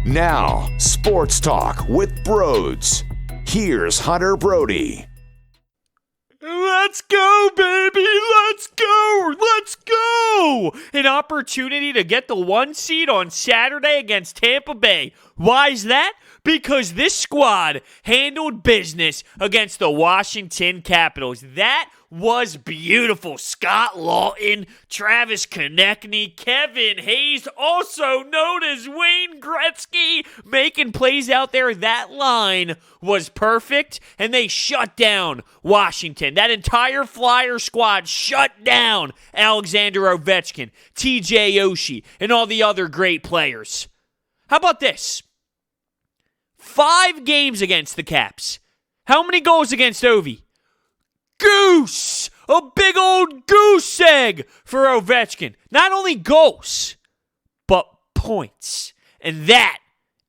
Now, Sports Talk with Broads. Here's Hunter Brody. Let's go, baby! Let's go! Let's go! An opportunity to get the 1 seed on Saturday against Tampa Bay. Why is that? Because this squad handled business against the Washington Capitals. That was beautiful. Scott Laughton, Travis Konecny, Kevin Hayes, also known as Wayne Gretzky, making plays out there. That line was perfect, and they shut down Washington. That entire Flyer squad shut down Alexander Ovechkin, TJ Oshie, and all the other great players. How about this? 5 games against the Caps. How many goals against Ovi? Goose! A big old goose egg for Ovechkin. Not only goals, but points. And that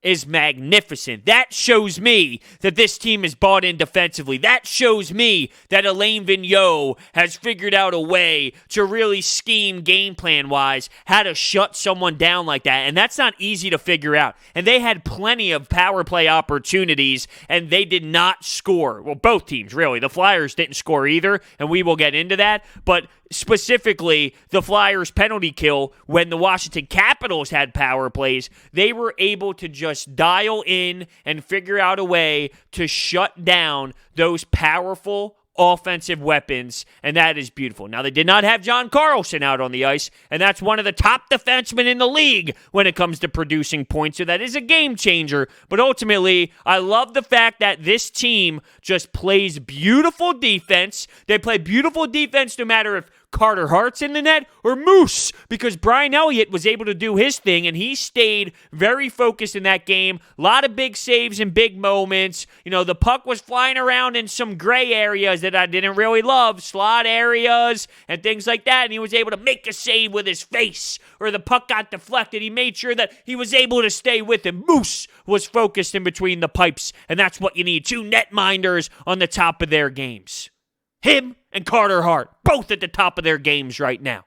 is magnificent. That shows me that this team is bought in defensively. That shows me that Alain Vigneault has figured out a way to really scheme game plan-wise how to shut someone down like that. And that's not easy to figure out. And they had plenty of power play opportunities, and they did not score. Well, both teams, really. The Flyers didn't score either, and we will get into that. But specifically, the Flyers' penalty kill, when the Washington Capitals had power plays, they were able to just dial in and figure out a way to shut down those powerful offensive weapons, and that is beautiful. Now, they did not have John Carlson out on the ice, and that's one of the top defensemen in the league when it comes to producing points, so that is a game changer. But ultimately, I love the fact that this team just plays beautiful defense. They play beautiful defense no matter if Carter Hart's in the net or Moose, because Brian Elliott was able to do his thing, and he stayed very focused in that game. A lot of big saves and big moments. You know, the puck was flying around in some gray areas that I didn't really love, slot areas and things like that, and he was able to make a save with his face, or the puck got deflected. He made sure that he was able to stay with him. Moose was focused in between the pipes, and that's what you need. 2 netminders on the top of their games. Him and Carter Hart, both at the top of their games right now.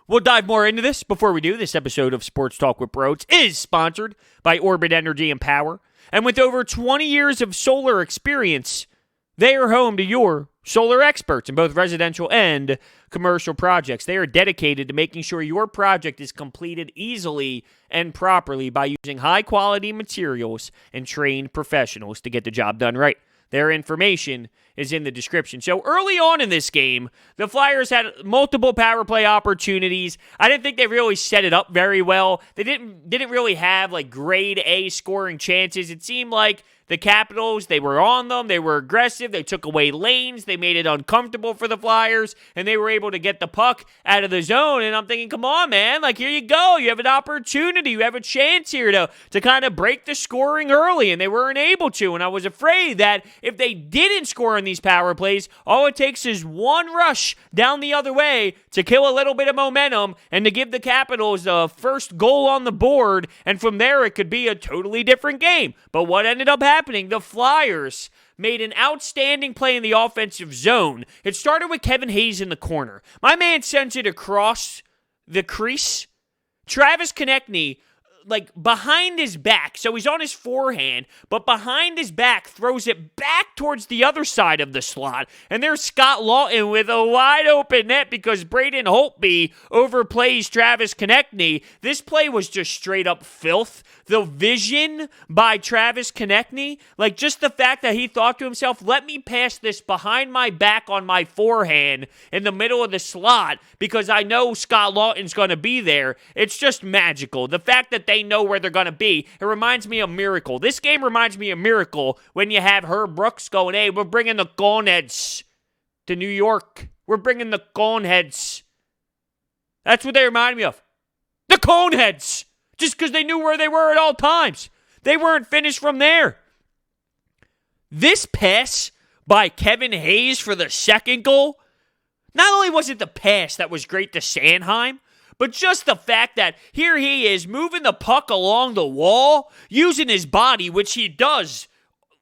We'll dive more into this. Before we do, this episode of Sports Talk with Broads is sponsored by Orbit Energy and Power. And with over 20 years of solar experience, they are home to your solar experts in both residential and commercial projects. They are dedicated to making sure your project is completed easily and properly by using high-quality materials and trained professionals to get the job done right. Their information is in the description. So early on in this game, the Flyers had multiple power play opportunities. I didn't think they really set it up very well. They didn't really have like grade A scoring chances. It seemed like the Capitals, they were on them, they were aggressive, they took away lanes, they made it uncomfortable for the Flyers, and they were able to get the puck out of the zone. And I'm thinking, come on, man, like, here you go, you have an opportunity, you have a chance here to kind of break the scoring early, and they weren't able to. And I was afraid that if they didn't score on these power plays, all it takes is one rush down the other way to kill a little bit of momentum and to give the Capitals the first goal on the board, and from there it could be a totally different game. But what ended up happening, the Flyers made an outstanding play in the offensive zone. It started with Kevin Hayes in the corner. My man sends it across the crease. Travis Konecny, like, behind his back, so he's on his forehand, but behind his back, throws it back towards the other side of the slot. And there's Scott Laughton with a wide open net because Braden Holtby overplays Travis Konecny. This play was just straight up filth. The vision by Travis Konecny, like, just the fact that he thought to himself, let me pass this behind my back on my forehand in the middle of the slot because I know Scott Laughton's going to be there. It's just magical. The fact that they know where they're going to be, it reminds me of Miracle. This game reminds me of Miracle when you have Herb Brooks going, hey, we're bringing the Coneheads to New York. We're bringing the Coneheads. That's what they remind me of. The Coneheads. Just because they knew where they were at all times. They weren't finished from there. This pass by Kevin Hayes for the second goal, not only was it the pass that was great to Sanheim, but just the fact that here he is moving the puck along the wall, using his body, which he does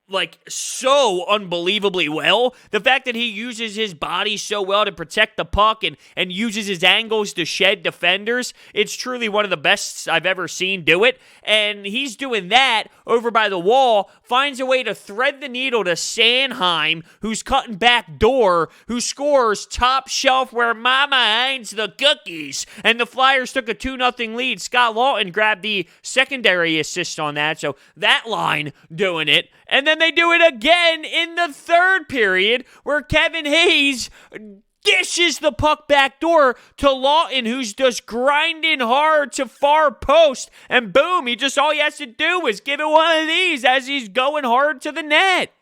like so unbelievably well. The fact that he uses his body so well to protect the puck and uses his angles to shed defenders, it's truly one of the best I've ever seen do it. And he's doing that over by the wall, finds a way to thread the needle to Sanheim, who's cutting back door, who scores top shelf where mama hangs the cookies. And the Flyers took a 2-0 lead. Scott Laughton grabbed the secondary assist on that, so that line doing it. And then they do it again in the third period where Kevin Hayes dishes the puck back door to Laughton, who's just grinding hard to far post. And boom, all he has to do is give it one of these as he's going hard to the net.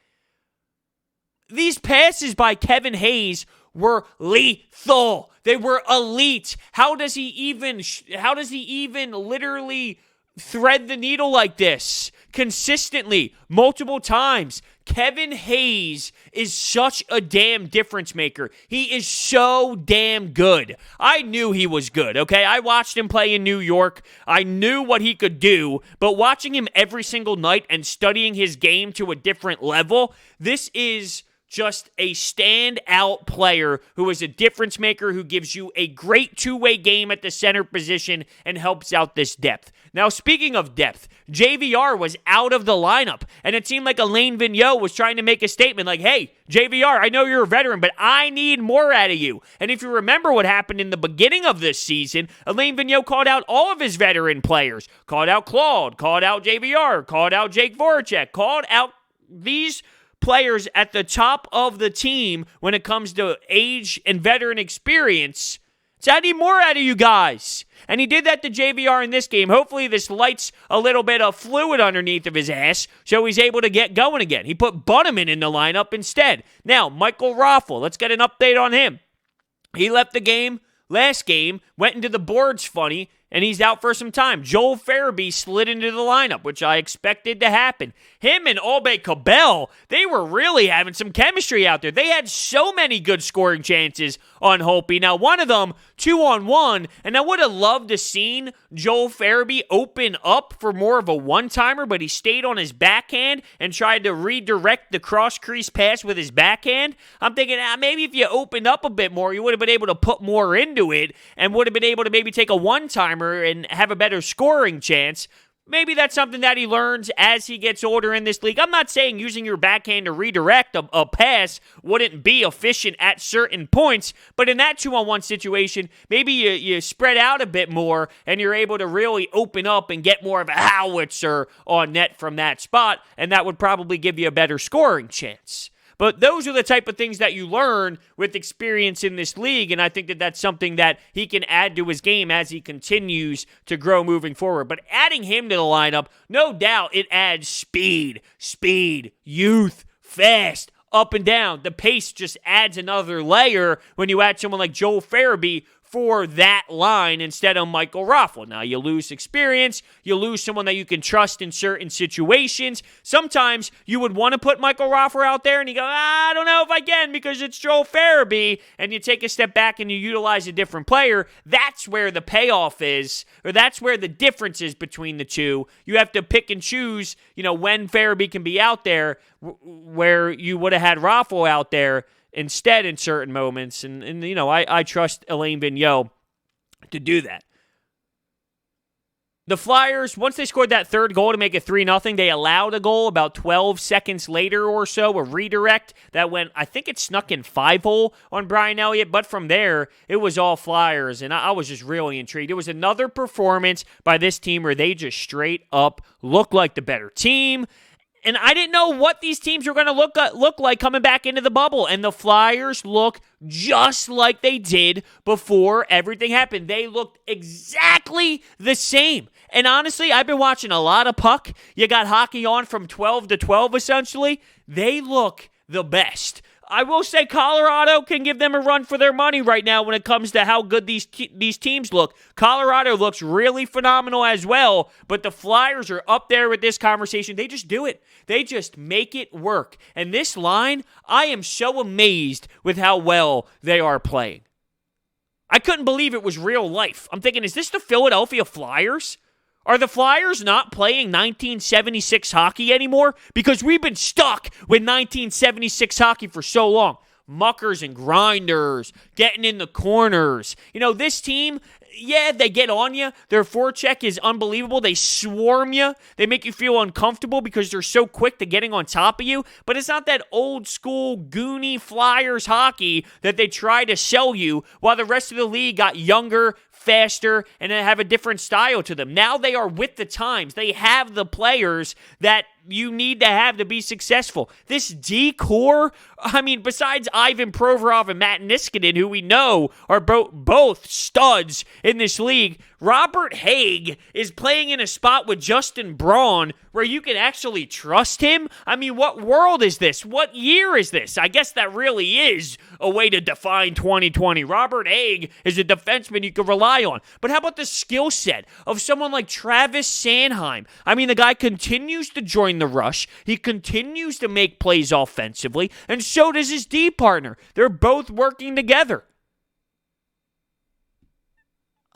These passes by Kevin Hayes were lethal. They were elite. How does he even literally thread the needle like this consistently multiple times? Kevin Hayes is such a damn difference maker. He is so damn good. I knew he was good, okay? I watched him play in New York. I knew what he could do, but watching him every single night and studying his game to a different level, this is just a standout player who is a difference maker, who gives you a great two-way game at the center position and helps out this depth. Now, speaking of depth, JVR was out of the lineup, and it seemed like Alain Vigneault was trying to make a statement like, hey, JVR, I know you're a veteran, but I need more out of you. And if you remember what happened in the beginning of this season, Alain Vigneault called out all of his veteran players, called out Claude, called out JVR, called out Jake Voracek, called out these players at the top of the team when it comes to age and veteran experience. So I need more out of you guys. And he did that to JVR in this game. Hopefully this lights a little bit of fluid underneath of his ass so he's able to get going again. He put Bunneman in the lineup instead. Now, Michael Raffl, let's get an update on him. He left the game last game, went into the boards funny, and he's out for some time. Joel Farabee slid into the lineup, which I expected to happen. Him and Aube-Kubel, they were really having some chemistry out there. They had so many good scoring chances on Holtby. Now, one of them, 2-on-1, and I would have loved to seen Joel Farabee open up for more of a one-timer, but he stayed on his backhand and tried to redirect the cross-crease pass with his backhand. I'm thinking, maybe if you opened up a bit more, you would have been able to put more into it and would have been able to maybe take a one-timer and have a better scoring chance. Maybe that's something that he learns as he gets older in this league. I'm not saying using your backhand to redirect a pass wouldn't be efficient at certain points, but in that 2-on-1 situation, maybe you spread out a bit more and you're able to really open up and get more of a howitzer on net from that spot, and that would probably give you a better scoring chance. But those are the type of things that you learn with experience in this league, and I think that that's something that he can add to his game as he continues to grow moving forward. But adding him to the lineup, no doubt it adds speed, youth, fast, up and down. The pace just adds another layer when you add someone like Joel Farabee for that line instead of Michael Raffl. Now, you lose experience, you lose someone that you can trust in certain situations. Sometimes you would want to put Michael Raffl out there and you go, I don't know if I can because it's Joel Farabee, and you take a step back and you utilize a different player. That's where the payoff is, or that's where the difference is between the two. You have to pick and choose, when Farabee can be out there, where you would have had Raffl out there instead in certain moments. And I trust Alain Vigneault to do that. The Flyers, once they scored that third goal to make it 3-0, they allowed a goal about 12 seconds later or so, a redirect that went, I think it snuck in 5-hole on Brian Elliott, but from there, it was all Flyers, and I was just really intrigued. It was another performance by this team where they just straight up looked like the better team. And I didn't know what these teams were going to look like coming back into the bubble. And the Flyers look just like they did before everything happened. They looked exactly the same. And honestly, I've been watching a lot of puck. You got hockey on from 12 to 12, essentially. They look the best. I will say Colorado can give them a run for their money right now when it comes to how good these teams look. Colorado looks really phenomenal as well, but the Flyers are up there with this conversation. They just do it. They just make it work. And this line, I am so amazed with how well they are playing. I couldn't believe it was real life. I'm thinking, is this the Philadelphia Flyers? Are the Flyers not playing 1976 hockey anymore? Because we've been stuck with 1976 hockey for so long. Muckers and grinders, getting in the corners. This team, yeah, they get on you. Their forecheck is unbelievable. They swarm you. They make you feel uncomfortable because they're so quick to getting on top of you. But it's not that old school, goony Flyers hockey that they try to sell you while the rest of the league got younger, faster, and then have a different style to them. Now they are with the times. They have the players that you need to have to be successful. This D-core, besides Ivan Provorov and Matt Niskanen, who we know are both studs in this league, Robert Haig is playing in a spot with Justin Braun where you can actually trust him. What world is this? What year is this? I guess that really is a way to define 2020. Robert Haig is a defenseman you can rely on. But how about the skill set of someone like Travis Sanheim? The guy continues to join the rush. He continues to make plays offensively, and so does his D partner. They're both working together.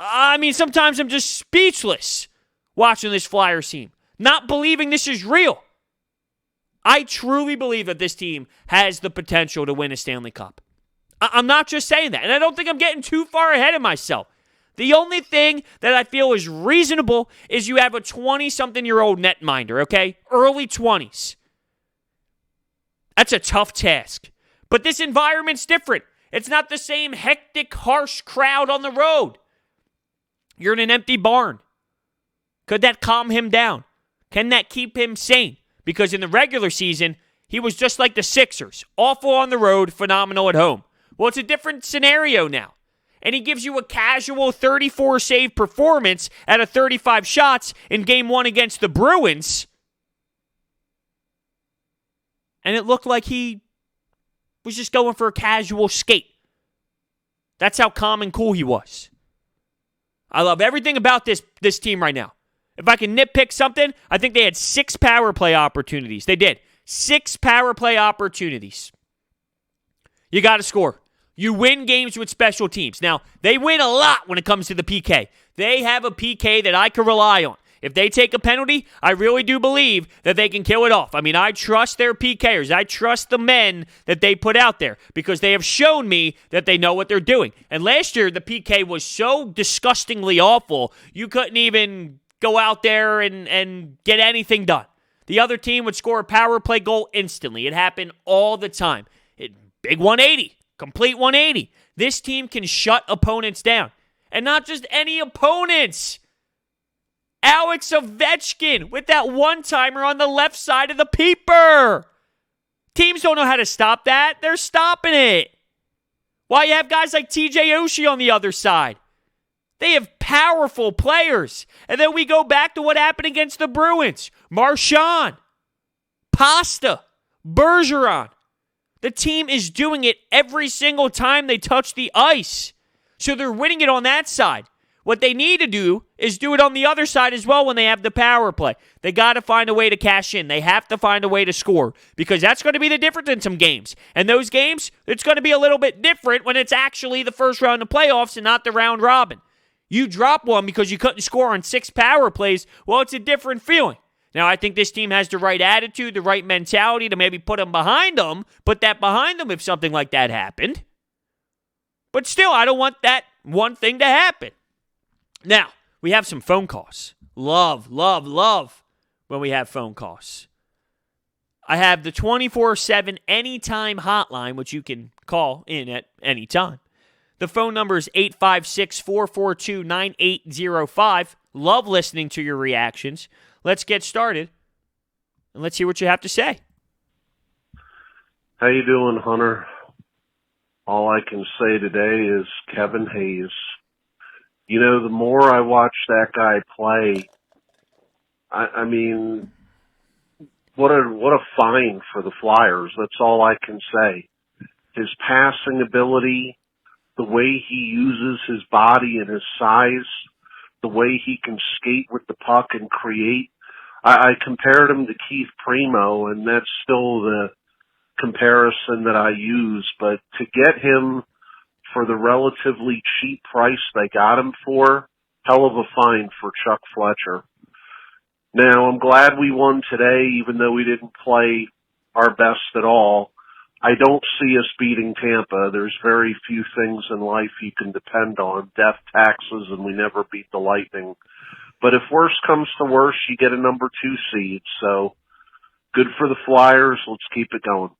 Sometimes I'm just speechless watching this Flyers team, not believing this is real. I truly believe that this team has the potential to win a Stanley Cup. I'm not just saying that, and I don't think I'm getting too far ahead of myself. The only thing that I feel is reasonable is you have a 20-something-year-old netminder, okay? Early 20s. That's a tough task. But this environment's different. It's not the same hectic, harsh crowd on the road. You're in an empty barn. Could that calm him down? Can that keep him sane? Because in the regular season, he was just like the Sixers. Awful on the road, phenomenal at home. Well, it's a different scenario now. And he gives you a casual 34-save performance out of 35 shots in Game 1 against the Bruins. And it looked like he was just going for a casual skate. That's how calm and cool he was. I love everything about this team right now. If I can nitpick something, I think they had 6 power play opportunities. They did. 6 power play opportunities. You got to score. You win games with special teams. Now, they win a lot when it comes to the PK. They have a PK that I can rely on. If they take a penalty, I really do believe that they can kill it off. I trust their PKers. I trust the men that they put out there because they have shown me that they know what they're doing. And last year, the PK was so disgustingly awful, you couldn't even go out there and get anything done. The other team would score a power play goal instantly. It happened all the time. Big 180. Complete 180. This team can shut opponents down. And not just any opponents. Alex Ovechkin with that one-timer on the left side of the peeper. Teams don't know how to stop that. They're stopping it. While you have guys like TJ Oshie on the other side. They have powerful players. And then we go back to what happened against the Bruins. Marchand. Pasta. Bergeron. The team is doing it every single time they touch the ice. So they're winning it on that side. What they need to do is do it on the other side as well when they have the power play. They got to find a way to cash in. They have to find a way to score because that's going to be the difference in some games. And those games, it's going to be a little bit different when it's actually the first round of playoffs and not the round robin. You drop one because you couldn't score on 6 power plays, well, it's a different feeling. Now, I think this team has the right attitude, the right mentality to maybe put that behind them if something like that happened. But still, I don't want that one thing to happen. Now, we have some phone calls. Love when we have phone calls. I have the 24/7 anytime hotline, which you can call in at any time. The phone number is 856-442-9805. Love listening to your reactions. Let's get started, and let's hear what you have to say. How you doing, Hunter? All I can say today is Kevin Hayes. The more I watch that guy play, what a find for the Flyers. That's all I can say. His passing ability, the way he uses his body and his size, the way he can skate with the puck and create. I compared him to Keith Primo, and that's still the comparison that I use. But to get him for the relatively cheap price they got him for, hell of a find for Chuck Fletcher. Now, I'm glad we won today, even though we didn't play our best at all. I don't see us beating Tampa. There's very few things in life you can depend on. Death, taxes, and we never beat the Lightning. But if worse comes to worse, you get a number 2 seed. So good for the Flyers. Let's keep it going.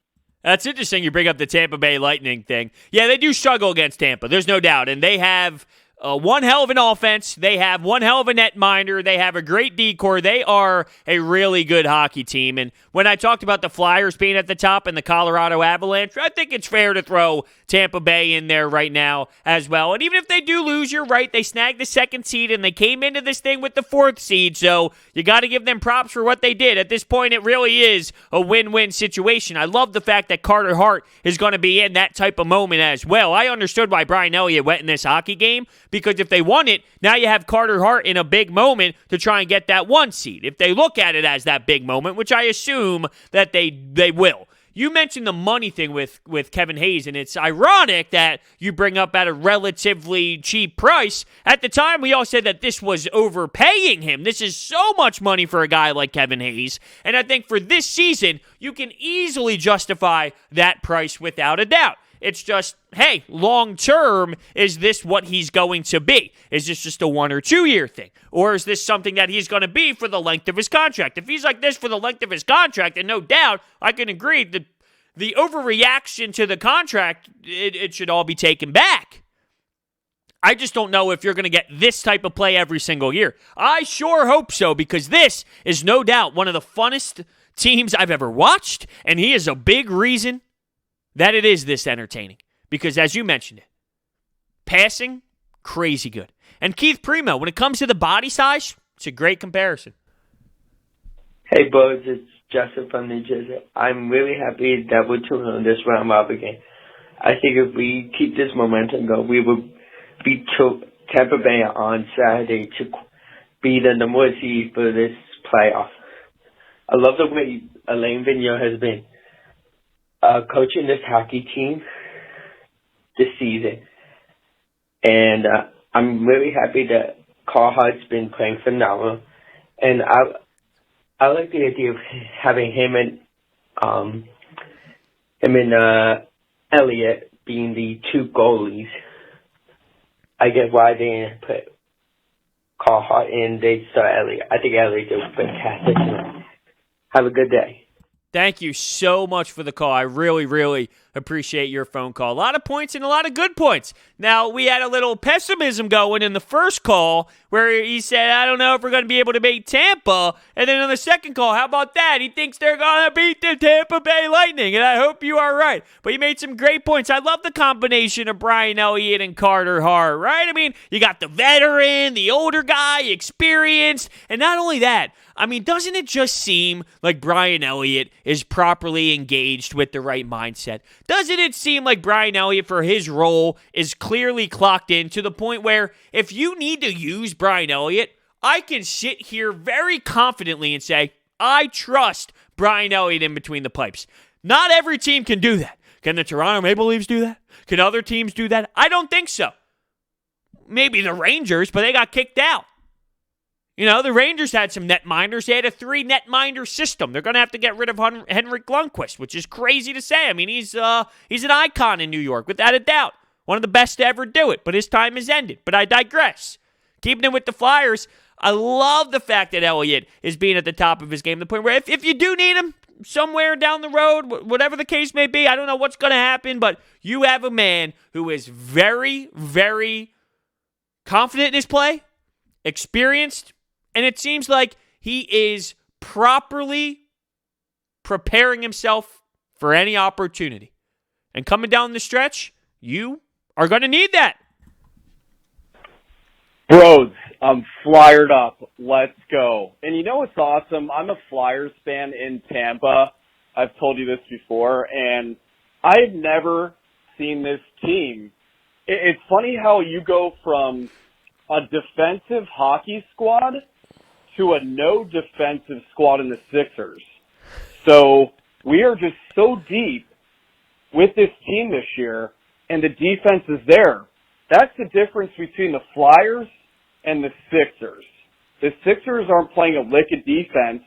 That's interesting you bring up the Tampa Bay Lightning thing. Yeah, they do struggle against Tampa. There's no doubt. And they have one hell of an offense. They have one hell of a netminder. They have a great decor. They are a really good hockey team. And when I talked about the Flyers being at the top and the Colorado Avalanche, I think it's fair to throw Tampa Bay in there right now as well. And even if they do lose, you're right. They snagged the 2nd seed, and they came into this thing with the 4th seed. So you got to give them props for what they did. At this point, it really is a win-win situation. I love the fact that Carter Hart is going to be in that type of moment as well. I understood why Brian Elliott went in this hockey game, because if they won it, now you have Carter Hart in a big moment to try and get that 1 seed. If they look at it as that big moment, which I assume that they will. You mentioned the money thing with Kevin Hayes, and it's ironic that you bring up at a relatively cheap price. At the time, we all said that this was overpaying him. This is so much money for a guy like Kevin Hayes. And I think for this season, you can easily justify that price without a doubt. It's just, hey, long term, is this what he's going to be? Is this just a 1 or 2 year thing? Or is this something that he's going to be for the length of his contract? If he's like this for the length of his contract, then no doubt, I can agree, the overreaction to the contract, it should all be taken back. I just don't know if you're going to get this type of play every single year. I sure hope so, because this is no doubt one of the funnest teams I've ever watched, and he is a big reason that it is this entertaining. Because as you mentioned it, passing, crazy good. And Keith Primo, when it comes to the body size, it's a great comparison. Hey, Buzz, it's Justin from New Jersey. I'm really happy that we're tuning on this round robin game. I think if we keep this momentum going, we will beat Tampa Bay on Saturday to be the number 1 seed for this playoff. I love the way Alain Vigneault has been coaching this hockey team this season. And I'm really happy that Carl Hart's been playing phenomenal. And I like the idea of having him and Elliott being the 2 goalies. I get why they didn't put Carl Hart in. They start Elliott. I think Elliott did fantastic tonight. Have a good day. Thank you so much for the call. I really, really appreciate your phone call. A lot of points and a lot of good points. Now, we had a little pessimism going in the first call where he said, I don't know if we're going to be able to beat Tampa. And then on the second call, how about that? He thinks they're going to beat the Tampa Bay Lightning. And I hope you are right. But you made some great points. I love the combination of Brian Elliott and Carter Hart, right? I mean, you got the veteran, the older guy, experienced. And not only that, I mean, doesn't it just seem like Brian Elliott is properly engaged with the right mindset? Doesn't it seem like Brian Elliott, for his role, is clearly clocked in to the point where if you need to use Brian Elliott, I can sit here very confidently and say, I trust Brian Elliott in between the pipes. Not every team can do that. Can the Toronto Maple Leafs do that? Can other teams do that? I don't think so. Maybe the Rangers, but they got kicked out. You know, the Rangers had some netminders. They had a 3 netminder system. They're going to have to get rid of Henrik Lundqvist, which is crazy to say. I mean, he's an icon in New York, without a doubt. One of the best to ever do it, but his time has ended. But I digress. Keeping it with the Flyers, I love the fact that Elliott is being at the top of his game, to the point where if you do need him somewhere down the road, whatever the case may be, I don't know what's going to happen, but you have a man who is very, very confident in his play, experienced, and it seems like he is properly preparing himself for any opportunity. And coming down the stretch, you are going to need that. Bros, I'm flyered up. Let's go. And you know what's awesome? I'm a Flyers fan in Tampa. I've told you this before, and I've never seen this team. It's funny how you go from a defensive hockey squad to a no defensive squad in the Sixers. So we are just so deep with this team this year, and the defense is there. That's the difference between the Flyers and the Sixers. The Sixers aren't playing a lick of defense,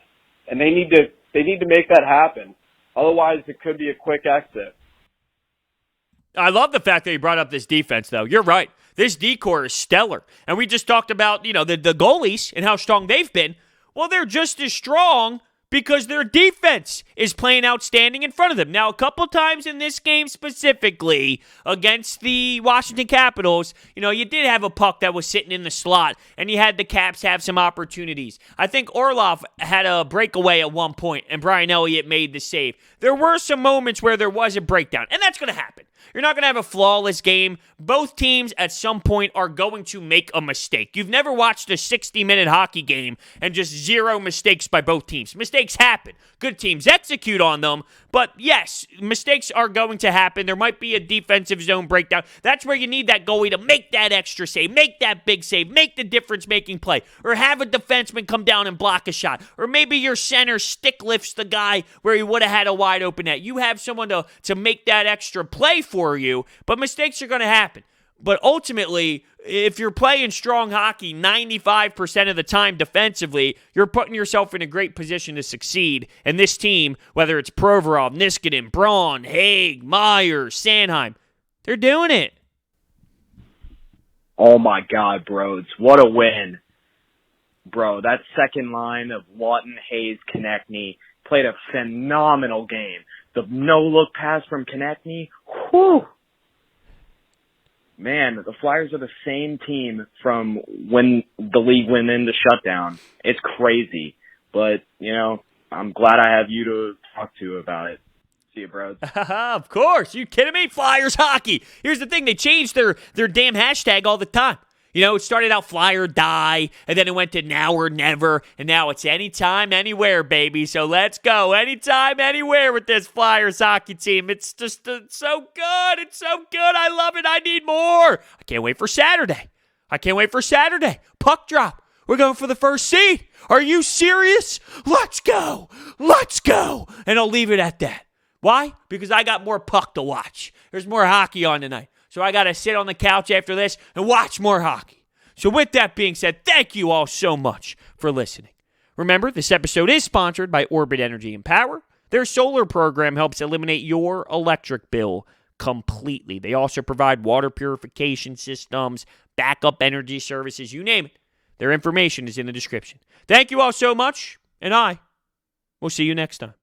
and they need to make that happen. Otherwise, it could be a quick exit. I love the fact that you brought up this defense, though. You're right. This D-core is stellar. And we just talked about, the goalies and how strong they've been. Well, they're just as strong because their defense is playing outstanding in front of them. Now, a couple times in this game specifically against the Washington Capitals, you did have a puck that was sitting in the slot, and you had the Caps have some opportunities. I think Orlov had a breakaway at one point, and Brian Elliott made the save. There were some moments where there was a breakdown, and that's going to happen. You're not going to have a flawless game. Both teams at some point are going to make a mistake. You've never watched a 60-minute hockey game and just zero mistakes by both teams. Mistakes happen. Good teams execute on them, but yes, mistakes are going to happen. There might be a defensive zone breakdown. That's where you need that goalie to make that extra save, make that big save, make the difference-making play, or have a defenseman come down and block a shot, or maybe your center stick lifts the guy where he would have had a wide open net. You have someone to make that extra play for you, but mistakes are going to happen. But ultimately, if you're playing strong hockey 95% of the time defensively, you're putting yourself in a great position to succeed. And this team, whether it's Provorov, Niskanen, Braun, Haig, Myers, Sanheim, they're doing it. Oh my God, bros. What a win. Bro, that second line of Laughton, Hayes, Konecny played a phenomenal game. The no-look pass from Konecny, whew. Man, the Flyers are the same team from when the league went into shutdown. It's crazy. But, I'm glad I have you to talk to about it. See you, bros. Of course. You kidding me? Flyers hockey. Here's the thing. They changed their damn hashtag all the time. It started out fly or die, and then it went to now or never, and now it's anytime, anywhere, baby. So let's go. Anytime, anywhere with this Flyers hockey team. It's just so good. It's so good. I love it. I need more. I can't wait for Saturday. Puck drop. We're going for the first seed. Are you serious? Let's go. And I'll leave it at that. Why? Because I got more puck to watch. There's more hockey on tonight. So I got to sit on the couch after this and watch more hockey. So with that being said, thank you all so much for listening. Remember, this episode is sponsored by Orbit Energy and Power. Their solar program helps eliminate your electric bill completely. They also provide water purification systems, backup energy services, you name it. Their information is in the description. Thank you all so much, and I will see you next time.